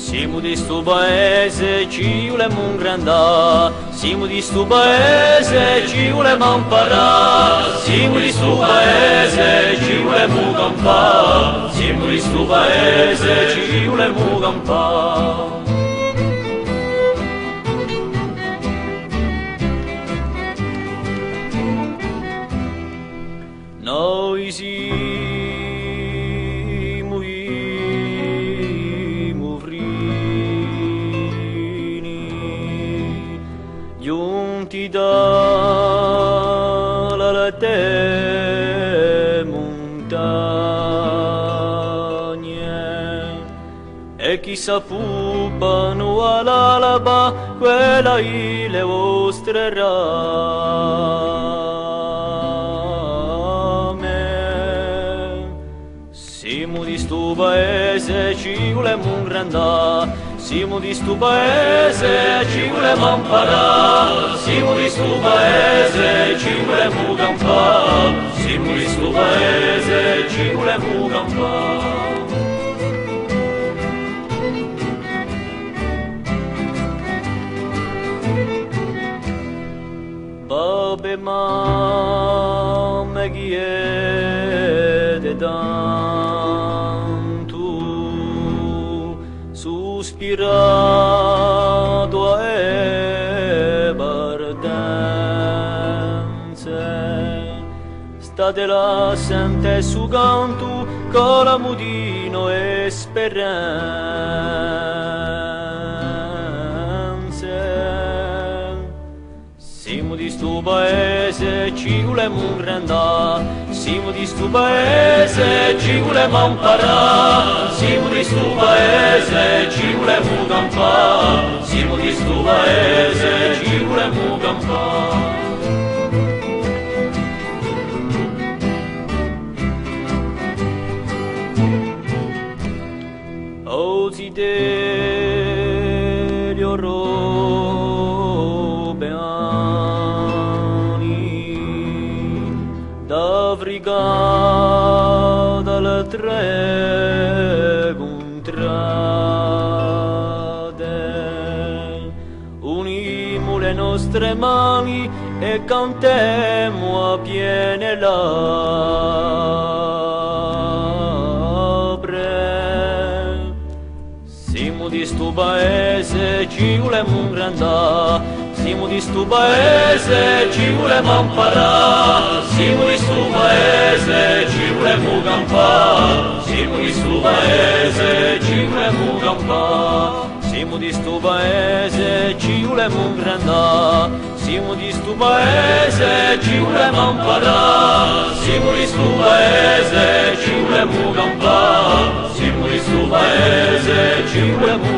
Siamo di sto paese, ci volemo un grandà. Siamo di sto paese, ci volemo imparare. Siamo di sto paese, ci volemo campare. Siamo di sto paese, ci volemo campare. Noi siamo i movrini, giunti dalla latte montagne, e chi sapupano all'alba quella le vostre rame. Siamo di sto paese, ci volemo un grandà. Siamo di sto paese, ci volemo imparare. Siamo di sto paese, ci volemo campare. Siamo di sto paese, ci volemo campare. Babbe, mamma, chi è de tanto sospirato e partenze, state là sente su canto con la mudino e speranze. Siamo di sto paese, ci volemo un grandà. Siamo di sto paese, ci volemo imparare. Siamo di sto paese, ci volemo campare. Siamo di sto paese, ci volemo campare. O zideli d'Africa dalle tre contrade, unimo le nostre mani e cantiamo a piene labbra. Siamo di sto paese, ci volemo un grandà. Siamo di sto paese, ci volemo imparare. Siamo di sto paese, ci volemo campare. Siamo di sto paese, ci volemo campare. Siamo di sto paese, ci volemo un grandà. Siamo di sto paese, ci volemo imparare. Siamo di sto paese, ci volemo campare. Siamo di sto paese, ci volemo